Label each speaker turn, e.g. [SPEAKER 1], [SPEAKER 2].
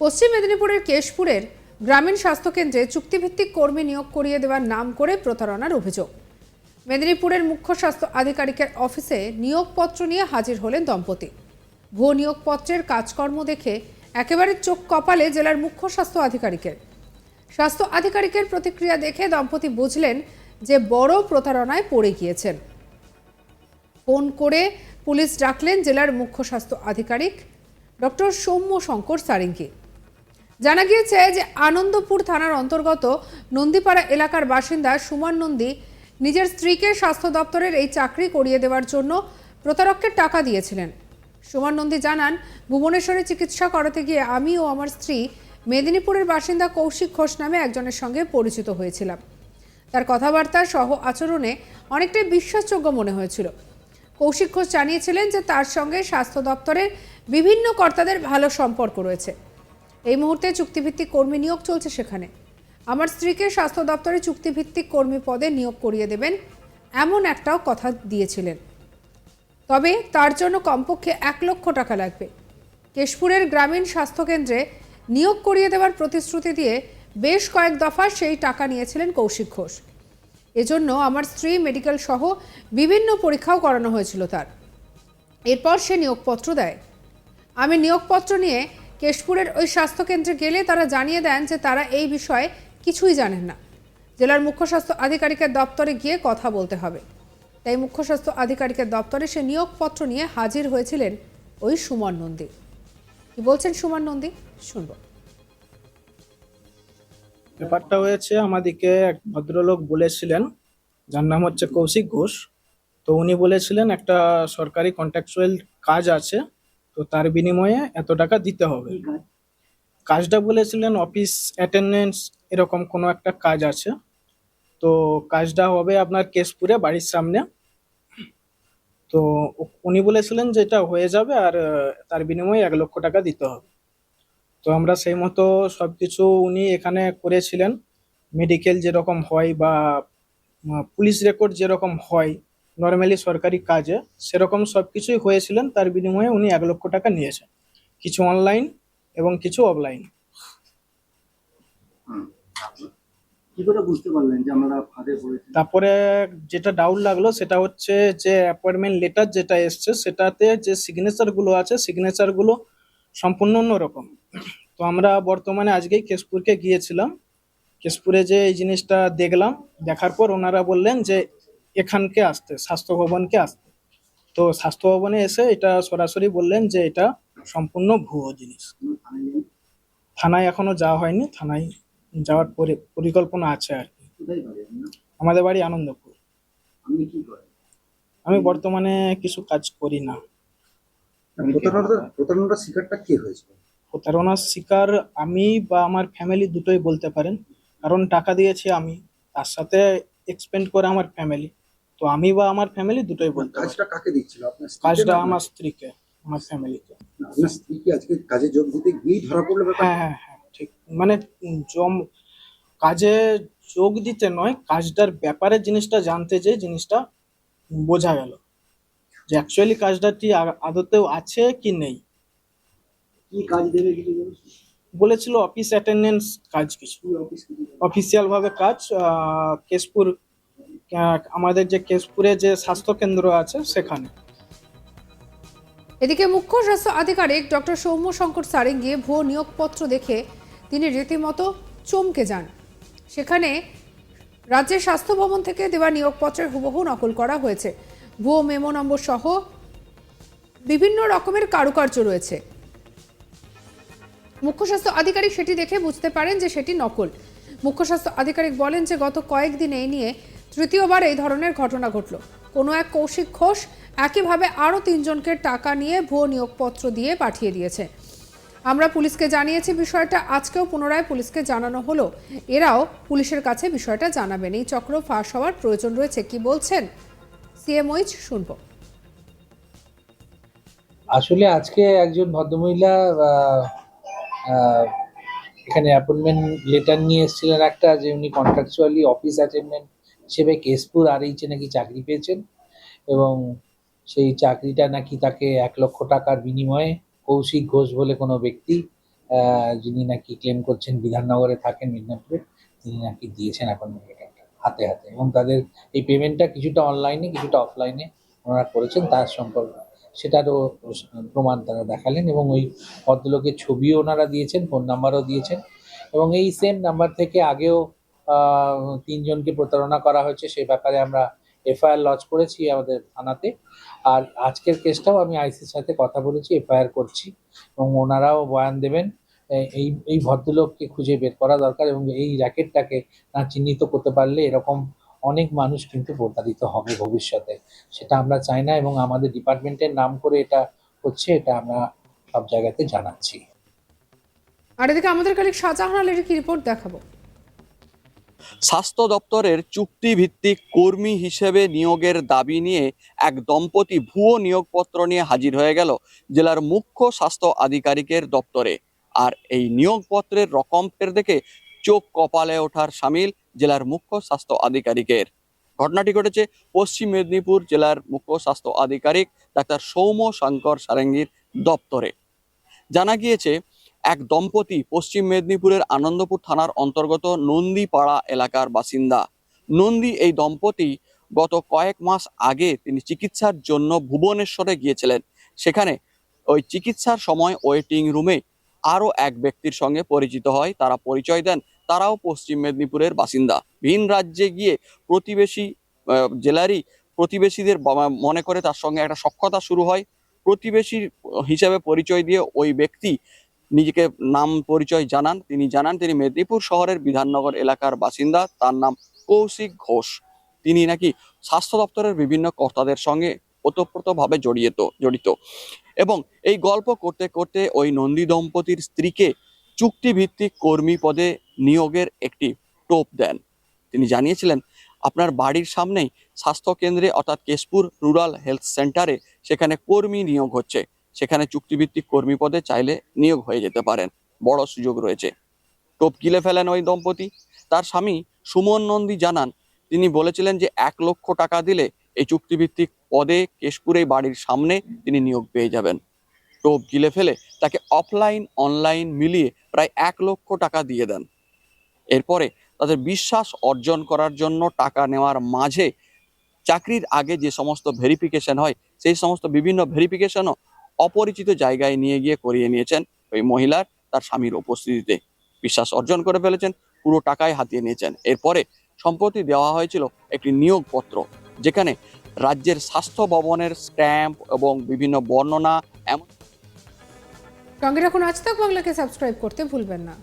[SPEAKER 1] পশ্চিম মেদিনীপুরের কেশপুরের গ্রামীণ স্বাস্থ্যকেন্দ্রে চুক্তিভিত্তিক কর্মী নিয়োগ করিয়ে দেওয়ার নাম করে প্রতারণার অভিযোগ। মেদিনীপুরের মুখ্য স্বাস্থ্য আধিকারিকের অফিসে নিয়োগপত্র নিয়ে হাজির হলেন দম্পতি। ভুয়ো নিয়োগপত্রের কাজকর্ম দেখে একেবারে চোখ কপালে জেলার মুখ্য স্বাস্থ্য আধিকারিকের প্রতিক্রিয়া দেখে দম্পতি বুঝলেন যে বড় প্রতারণায় পড়ে গিয়েছেন। ফোন করে পুলিশ ডাকলেন জেলার মুখ্য স্বাস্থ্য আধিকারিক ডক্টর সৌম্য শঙ্কর সারেঙ্গি। জানা গিয়েছে যে আনন্দপুর থানার অন্তর্গত নন্দীপাড়া এলাকার বাসিন্দা সুমন নন্দী নিজের স্ত্রীকে স্বাস্থ্য দপ্তরের এই চাকরি করিয়ে দেওয়ার জন্য প্রতারককে টাকা দিয়েছিলেন। সুমন নন্দী জানান, ভুবনেশ্বরে চিকিৎসা করাতে গিয়ে আমি ও আমার স্ত্রী মেদিনীপুরের বাসিন্দা কৌশিক ঘোষ নামে একজনের সঙ্গে পরিচিত হয়েছিলাম। তার কথাবার্তা সহ আচরণে অনেকটাই বিশ্বাসযোগ্য মনে হয়েছিল। কৌশিক ঘোষ জানিয়েছিলেন যে তার সঙ্গে স্বাস্থ্য দপ্তরের বিভিন্ন কর্তাদের ভালো সম্পর্ক রয়েছে। এই মুহূর্তে চুক্তিভিত্তিক কর্মী নিয়োগ চলছে সেখানে। আমার স্ত্রীকে স্বাস্থ্য দপ্তরে চুক্তিভিত্তিক কর্মী পদে নিয়োগ করিয়ে দেবেন এমন একটাও কথা দিয়েছিলেন, তবে তার জন্য কমপক্ষে 1 লক্ষ টাকা লাগবে। কেশপুরের গ্রামীণ স্বাস্থ্যকেন্দ্রে নিয়োগ করিয়ে দেওয়ার প্রতিশ্রুতি দিয়ে বেশ কয়েক দফা সেই টাকা নিয়েছিলেন কৌশিক ঘোষ। এজন্য আমার স্ত্রী মেডিকেল সহ বিভিন্ন পরীক্ষাও করানো হয়েছিল তার। এরপর সে নিয়োগপত্র দেয়। আমি নিয়োগপত্র নিয়ে কেশপুরের ওই স্বাস্থ্যকেন্দ্রে গেলে তারা জানিয়ে দেন যে তারা এই বিষয়ে কিছুই জানেন না, জেলার মুখ্য স্বাস্থ্য আধিকারিকের দপ্তরে গিয়ে কথা বলতে হবে। তাই মুখ্য স্বাস্থ্য আধিকারিকের দপ্তরে সে নিয়োগপত্র নিয়ে হাজির হয়েছিলেন ওই সুমন নন্দী। কি বলছেন সুমন নন্দী, শুনব।
[SPEAKER 2] ব্যাপারটা হয়েছে, আমাদেরকে এক ভদ্রলোক বলেছিলেন, যার নাম হচ্ছে কৌশিক ঘোষ। তো উনি বলেছিলেন একটা সরকারি কন্ট্রাকচুয়াল কাজ আছে, তো তার বিনিময়ে এত টাকা দিতে হবে। কাজটা বলেছিলেন অফিস অ্যাটেন্ডেন্স, এরকম কোনো একটা কাজ আছে। তো কাজটা হবে আপনার কেশপুরে বাড়ির সামনে। তো উনি বলেছিলেন যে এটা হয়ে যাবে, আর তার বিনিময়ে 1 লক্ষ টাকা দিতে হবে। তো আমরা সেই মতো সবকিছু উনি এখানে করেছিলেন। মেডিকেল যেরকম হয় বা পুলিশ রেকর্ড যেরকম হয় নর্মালি সরকারি কাজে, সেরকম সবকিছুই হয়েছিলেন। তার বিনিময়ে উনি 1 লক্ষ টাকা নিয়েছেন, কিছু অনলাইন এবং কিছু অফলাইন।
[SPEAKER 3] কি করে বুঝতে পারলেন যে আমরা ফাঁদে পড়েছি?
[SPEAKER 2] তারপরে যেটা ডাউট লাগলো সেটা হচ্ছে যে অ্যাপয়েন্টমেন্ট লেটার যেটা এসছে সেটাতে যে সিগনেচার গুলো আছে, সিগনেচার গুলো সম্পূর্ণ অন্যরকম। তো আমরা বর্তমানে আজকেই কেশপুরকে গিয়েছিলাম। কেশপুরে যে এই জিনিসটা দেখলাম, দেখার পর ওনারা বললেন যে এখানকে আসতে, স্বাস্থ্য ভবনকে আসতে। তো স্বাস্থ্য ভবনে এসে এটা সরাসরি বললেন যে এটা সম্পূর্ণ ভুয়ো জিনিস। থানায় এখনো যাওয়া হয়নি, থানায় যাওয়ার পরিকল্পনা আছে আর কি।
[SPEAKER 3] কোথায় পারে আপনার?
[SPEAKER 2] আমাদের বাড়ি আনন্দপুর।
[SPEAKER 3] আপনি কি করেন?
[SPEAKER 2] আমি বর্তমানে কিছু কাজ করি না।
[SPEAKER 3] প্রতারণার শিকারটা কে হয়েছিল?
[SPEAKER 2] প্রতারণার শিকার আমি বা আমার ফ্যামিলি দুটোই বলতে পারেন, কারণ টাকা দিয়েছি আমি, তার সাথে এক্সপেন্ড করে আমার ফ্যামিলি। তো আমি বা আমার ফ্যামিলি দুটোই বলতে পারি।
[SPEAKER 3] কাজটা কাকে দিচ্ছিল? আপনার স্ত্রীকে
[SPEAKER 2] কাজটা
[SPEAKER 3] না
[SPEAKER 2] আমার স্ত্রীকে, আমার ফ্যামিলিকে।
[SPEAKER 3] না, আপনার স্ত্রী কি আজকে কাজে যোগ দিতে গিয়েই ধরা পড়লো ব্যাপার?
[SPEAKER 2] হ্যাঁ হ্যাঁ হ্যাঁ, ঠিক। মানে কাজে যোগ দিতে নয়, কাজটার ব্যাপারে জিনিসটা জানতে যে জিনিসটা বোঝা গেল যে অ্যাকচুয়ালি কাজটা কি আদতেও আছে কি নেই।
[SPEAKER 3] কি কাজ দেবে কিছু বলেছে?
[SPEAKER 2] বলেছিল অফিস অ্যাটেন্ডেন্স কাজ, কিছু
[SPEAKER 3] কি অফিস কি দেবে?
[SPEAKER 2] অফিসিয়াল ভাবে কাজ। কেশপুর, আমাদের যে কেশপুরে যে স্বাস্থ্য কেন্দ্র আছে সেখানে।
[SPEAKER 1] এদিকে মুখ্য স্বাস্থ্য আধিকারিক ডক্টর সৌম্য শঙ্কর সারেঙ্গি ভুয়ো নিয়োগপত্র দেখে তিনি রীতিমতো চমকে যান। সেখানে রাজ্যের স্বাস্থ্য ভবন থেকে দেওয়া নিয়োগপত্রের হুবহু নকল করা হয়েছে। ভুয়ো মেমো নম্বর সহ বিভিন্ন রকমের কারুকার্য রয়েছে। মুখ্য স্বাস্থ্য আধিকারিক সেটি দেখে বুঝতে পারেন যে সেটি নকল। মুখ্য স্বাস্থ্য আধিকারিক বলেন যে গত কয়েকদিন এই নিয়ে তৃতীয়বার এই ধরনের ঘটনা ঘটল। কোনো এক কৌশিক ঘোষ একইভাবে আরও 3 জনকে টাকা নিয়ে ভুয়ো নিয়োগপত্র দিয়ে পাঠিয়ে দিয়েছে। আমরা পুলিশকে জানিয়েছি বিষয়টা, আজকেও পুনরায় পুলিশকে জানানো হলো। এরাও পুলিশের কাছে বিষয়টা জানাবেন। এই চক্র ফাঁস হওয়ার প্রয়োজন রয়েছে। কি বলছেন সিএমওইচ, শুনবো।
[SPEAKER 4] আসলে আজকে একজন ভদ্রমহিলা এখানে অ্যাপয়েন্টমেন্ট লেটার নিয়ে এসেছিলেন একটা, যে উনি কন্ট্রাকচুয়ালি অফিস অ্যাটেন্ডেন্ট হিসেবে কেশপুর আরএইচে নাকি চাকরি পেয়েছেন, এবং সেই চাকরিটা নাকি তাকে 1 লক্ষ টাকার বিনিময়ে কৌশিক ঘোষ বলে কোনো ব্যক্তি যিনি নাকি ক্লেম করছেন বিধাননগরে থাকেন মিদনাপুরে, তিনি নাকি দিয়েছেন অ্যাপয়েন্টমেন্ট লেটারটা হাতে হাতে, এবং তাদের এই পেমেন্টটা কিছুটা অনলাইনে কিছুটা অফলাইনে ওনারা করেছেন, তার সম্পর্কে সেটারও প্রমাণ তারা দেখালেন, এবং ওই ভদ্রলোকের ছবিও ওনারা দিয়েছেন, ফোন নাম্বারও দিয়েছেন, এবং এই সেম নাম্বার থেকে আগেও 3 জনকে প্রতারণা করা হয়েছে, সেই ব্যাপারে আমরা এফআইআর লজ করেছি আমাদের থানাতে। আর আজকের কেসটাও আমি আইসির সাথে কথা বলেছি, এফআইআর করছি, এবং ওনারাও বয়ান দেবেন। এই এই ভদ্রলোককে খুঁজে বের করা দরকার, এবং এই র্যাকেটটাকে না চিহ্নিত করতে পারলে এরকম অনেক মানুষ কিন্তু প্রতারিত হবে ভবিষ্যতে, সেটা আমরা চাই না, এবং আমাদের ডিপার্টমেন্টের নাম করে এটা হচ্ছে, এটা আমরা সব জায়গাতে জানাচ্ছি।
[SPEAKER 1] আর এদিকে আমাদের কালিক শাহজাহান আলীর কি রিপোর্ট দেখাবো।
[SPEAKER 5] স্বাস্থ্য দপ্তরের চুক্তিভিত্তিক কর্মী হিসেবে নিয়োগের দাবি নিয়ে এক দম্পতি ভুয়ো নিয়োগপত্র নিয়ে হাজির হয়ে গেল জেলার মুখ্য স্বাস্থ্য আধিকারিকের দপ্তরে। আর এই নিয়োগপত্রের রকমের দেখে চোখ কপালে ওঠার শামিল জেলার মুখ্য স্বাস্থ্য আধিকারিকের। ঘটনাটি ঘটেছে পশ্চিম মেদিনীপুর জেলার মুখ্য স্বাস্থ্য আধিকারিক ডাক্তার সৌম্য শঙ্কর সারেঙ্গির দপ্তরে। জানা গিয়েছে এক দম্পতি পশ্চিম মেদিনীপুরের আনন্দপুর থানার অন্তর্গত নন্দীপাড়া এলাকার বাসিন্দা। নন্দী এই দম্পতি গত কয়েক মাস আগে তিনি চিকিৎসার জন্য ভুবনেশ্বরে গিয়েছিলেন। সেখানে ওই চিকিৎসার সময় ওয়েটিং রুমে আরও এক ব্যক্তির সঙ্গে পরিচিত হয়। তারা পরিচয় দেন তারাও পশ্চিম মেদিনীপুরের বাসিন্দা। ভিন রাজ্যে গিয়ে প্রতিবেশী জেলারই প্রতিবেশীদের মনে করে তার সঙ্গে একটা সখ্যতা শুরু হয়। প্রতিবেশী হিসাবে পরিচয় দিয়ে ওই ব্যক্তি নিজেকে নাম পরিচয় জানান। তিনি জানান তিনি মেদিনীপুর শহরের বিধাননগর এলাকার বাসিন্দা, তার নাম কৌশিক ঘোষ। তিনি নাকি স্বাস্থ্য দপ্তরের বিভিন্ন কর্তাদের সঙ্গে ওতপ্রোতভাবে জড়িত এবং এই গল্প করতে করতে ওই নন্দী দম্পতির স্ত্রীকে চুক্তিভিত্তিক কর্মী পদে নিয়োগের একটি টোপ দেন। তিনি জানিয়েছিলেন আপনার বাড়ির সামনেই স্বাস্থ্য কেন্দ্রে অর্থাৎ কেশপুর রুরাল হেলথ সেন্টারে সেখানে কর্মী নিয়োগ হচ্ছে, সেখানে চুক্তিভিত্তিক কর্মী পদে চাইলে নিয়োগ হয়ে যেতে পারেন, বড় সুযোগ রয়েছে। টোপ গিলে ফেলেন ওই দম্পতি। তার স্বামী সুমন নন্দী জানান তিনি বলেছিলেন যে 1 লক্ষ টাকা দিলে এই চুক্তিভিত্তিক পদে কেশপুরের বাড়ির সামনে তিনি নিয়োগ পেয়ে যাবেন। টোপ গিলে ফেলে তাকে অফলাইন অনলাইন মিলিয়ে প্রায় 1 লক্ষ টাকা দিয়ে দেন। এরপরে তাদের বিশ্বাস অর্জন করার জন্য টাকা নেওয়ার মাঝে চাকরির আগে যে সমস্ত ভেরিফিকেশন হয় সেই সমস্ত বিভিন্ন ভেরিফিকেশনও অপরিচিত জায়গায় নিয়ে গিয়ে করিয়ে নিয়েছেন ওই মহিলার তার স্বামীর উপস্থিতিতে। বিশ্বাস অর্জন করে ফেলেছেন, পুরো টাকাই হাতিয়ে নিয়েছেন। এরপরে সম্প্রতি দেওয়া হয়েছিল একটি নিয়োগপত্র, যেখানে রাজ্যের স্বাস্থ্য ভবনের স্ট্যাম্প এবং বিভিন্ন বর্ণনা এমন।
[SPEAKER 1] সঙ্গে রাখুন আজ তাক বাংলাকে সাবস্ক্রাইব করতে ভুলবেন না।